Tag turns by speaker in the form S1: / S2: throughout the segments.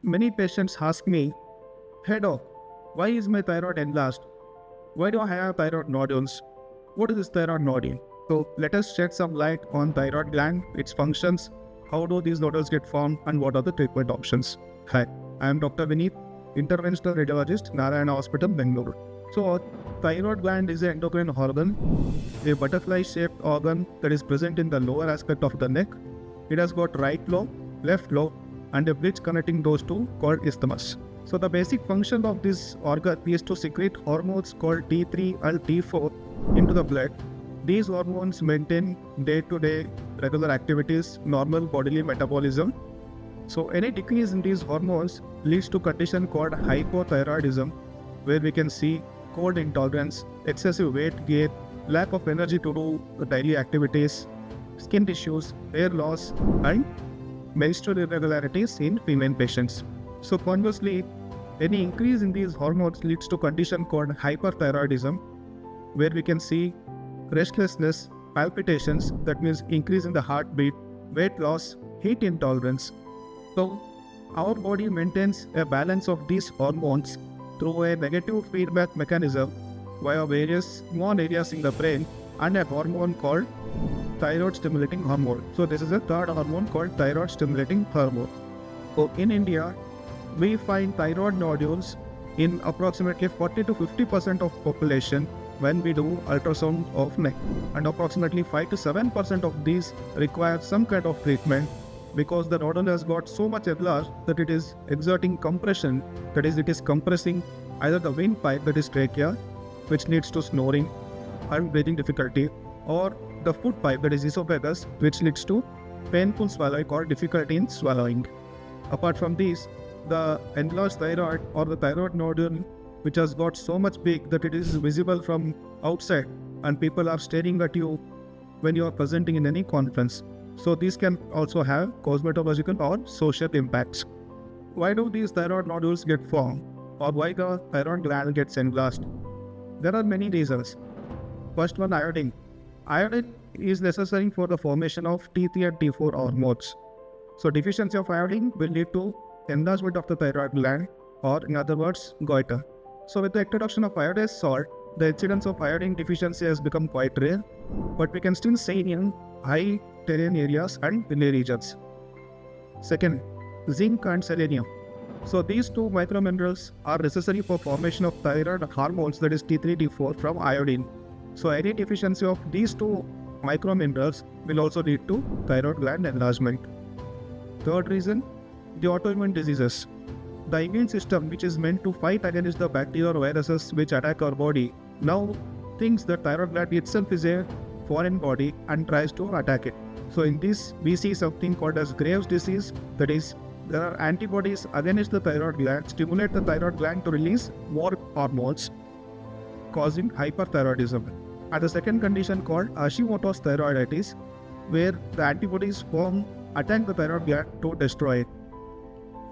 S1: Many patients ask me, hey doc, why is my thyroid enlarged? Why do I have thyroid nodules? What is this thyroid nodule? So let us shed some light on thyroid gland, its functions, how do these nodules get formed, and what are the treatment options. Hi, I am Dr. Vineeth, Interventional Radiologist, Narayana Hospital, Bangalore. So thyroid gland is an endocrine organ, a butterfly-shaped organ that is present in the lower aspect of the neck. It has got right lobe, left lobe, and a bridge connecting those two called isthmus. So the basic function of this organ is to secrete hormones called T3 and T4 into the blood. These hormones maintain day-to-day regular activities, normal bodily metabolism. So any decrease in these hormones leads to a condition called hypothyroidism, where we can see cold intolerance, excessive weight gain, lack of energy to do the daily activities, skin issues, hair loss, and menstrual irregularities in female patients. So conversely, any increase in these hormones leads to a condition called hyperthyroidism, where we can see restlessness, palpitations, that means increase in the heartbeat, weight loss, heat intolerance. So our body maintains a balance of these hormones through a negative feedback mechanism via various small areas in the brain and a hormone called thyroid stimulating hormone. So this is a third hormone called thyroid stimulating hormone. So in India, we find thyroid nodules in approximately 40 to 50% of population when we do ultrasound of neck, and approximately 5 to 7% of these require some kind of treatment because the nodule has got so much enlarged that it is exerting compression, that is, it is compressing either the windpipe, that is trachea, which leads to snoring and breathing difficulty, or the food pipe, that is esophagus, which leads to painful swallowing or difficulty in swallowing. Apart from these, the enlarged thyroid or the thyroid nodule, which has got so much big that it is visible from outside and people are staring at you when you are presenting in any conference. So these can also have cosmetological or social impacts. Why do these thyroid nodules get formed, or why the thyroid gland gets enlarged? There are many reasons. First one, iodine. Iodine is necessary for the formation of T3 and T4 hormones. So deficiency of iodine will lead to enlargement of the thyroid gland, or in other words, goiter. So with the introduction of iodized salt, the incidence of iodine deficiency has become quite rare, but we can still see in high terrain areas and hilly regions. Second, zinc and selenium. So these two microminerals are necessary for formation of thyroid hormones, that is T3, T4 from iodine. So any deficiency of these two microminerals will also lead to thyroid gland enlargement. Third reason, the autoimmune diseases. The immune system, which is meant to fight against the bacteria or viruses which attack our body, now thinks that thyroid gland itself is a foreign body and tries to attack it. So in this, we see something called as Graves' disease, that is, there are antibodies against the thyroid gland, stimulate the thyroid gland to release more hormones, causing hyperthyroidism. And the second condition called Hashimoto's thyroiditis, where the antibodies attack the thyroid gland to destroy it.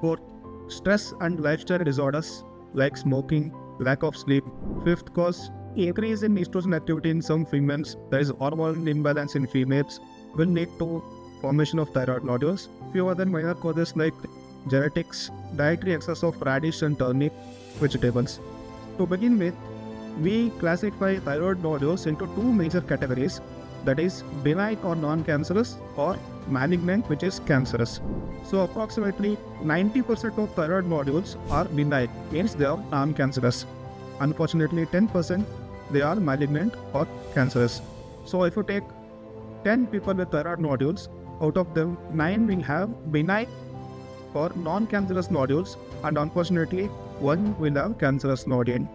S1: Fourth, stress and lifestyle disorders like smoking, lack of sleep. Fifth cause, increase in estrogen activity in some females, there is hormonal imbalance in females, will lead to formation of thyroid nodules. Few other minor causes like genetics, dietary excess of radish and turnip vegetables. To begin with, we classify thyroid nodules into two major categories, that is benign or non-cancerous, or malignant, which is cancerous. So approximately 90% of thyroid nodules are benign, means they are non-cancerous. Unfortunately 10% they are malignant or cancerous. So if you take 10 people with thyroid nodules, out of them 9 will have benign or non-cancerous nodules, and unfortunately 1 will have cancerous nodule.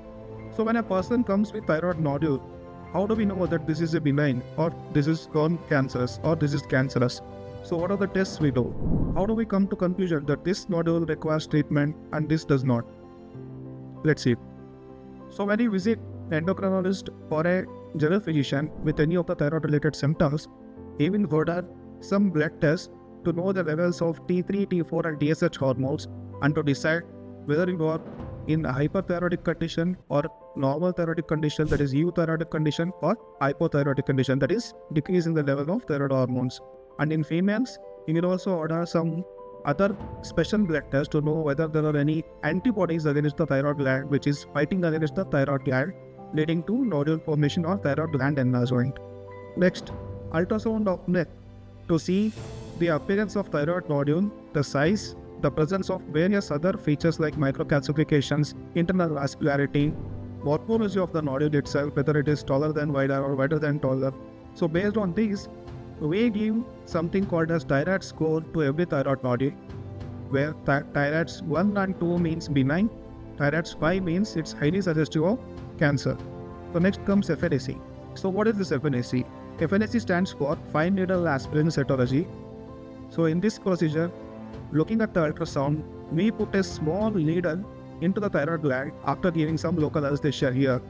S1: So when a person comes with thyroid nodule, how do we know that this is a benign, or this is non-cancerous, or this is cancerous? So what are the tests we do? How do we come to conclusion that this nodule requires treatment and this does not? Let's see. So when you visit an endocrinologist or a general physician with any of the thyroid related symptoms, he will order some blood tests to know the levels of T3, T4 and TSH hormones, and to decide whether you are in a hyperthyroidic condition or normal thyroidic condition, that is euthyroidic condition, or hypothyroidic condition, that is decrease in the level of thyroid hormones. And in females, you will also order some other special blood tests to know whether there are any antibodies against the thyroid gland which is fighting against the thyroid gland, leading to nodule formation or thyroid gland enlargement. Next, ultrasound of neck to see the appearance of thyroid nodule, the size, the presence of various other features like microcalcifications, internal vascularity, morphology of the nodule itself, whether it is taller than wider or wider than taller. So based on these, we give something called as thyroid score to every thyroid nodule, where thyroids 1 and 2 means benign, thyroids 5 means it's highly suggestive of cancer. So next comes FNAC. So what is this FNAC? FNAC stands for fine needle aspirin cytology. So in this procedure, looking at the ultrasound, we put a small needle into the thyroid gland after giving some local anesthesia here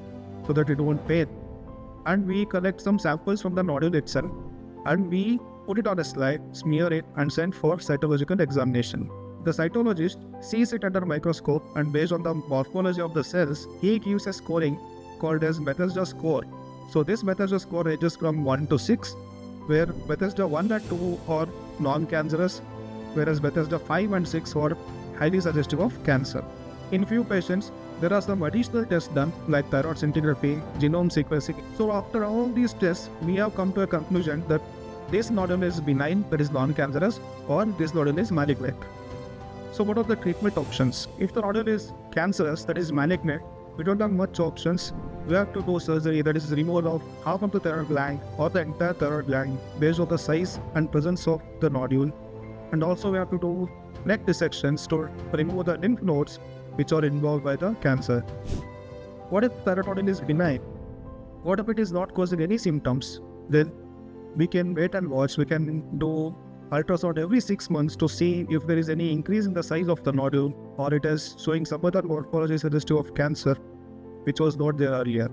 S1: so that it won't pain. And we collect some samples from the nodule itself and we put it on a slide, smear it and send for cytological examination. The cytologist sees it under a microscope and based on the morphology of the cells, he gives a scoring called as Bethesda score. So this Bethesda score ranges from 1 to 6, where Bethesda 1 and 2 are non-cancerous, whereas Bethesda 5 and 6 are highly suggestive of cancer. In few patients, there are some additional tests done like thyroid scintigraphy, genome sequencing. So after all these tests, we have come to a conclusion that this nodule is benign, that is non-cancerous, or this nodule is malignant. So what are the treatment options? If the nodule is cancerous, that is malignant, we don't have much options. We have to do surgery, that is removal of half of the thyroid gland or the entire thyroid gland based on the size and presence of the nodule. And also we have to do neck dissections to remove the lymph nodes which are involved by the cancer. What if thyroid nodule is benign? What if it is not causing any symptoms? Then we can wait and watch. We can do ultrasound every 6 months to see if there is any increase in the size of the nodule or it is showing some other morphology suggestive of cancer which was not there earlier.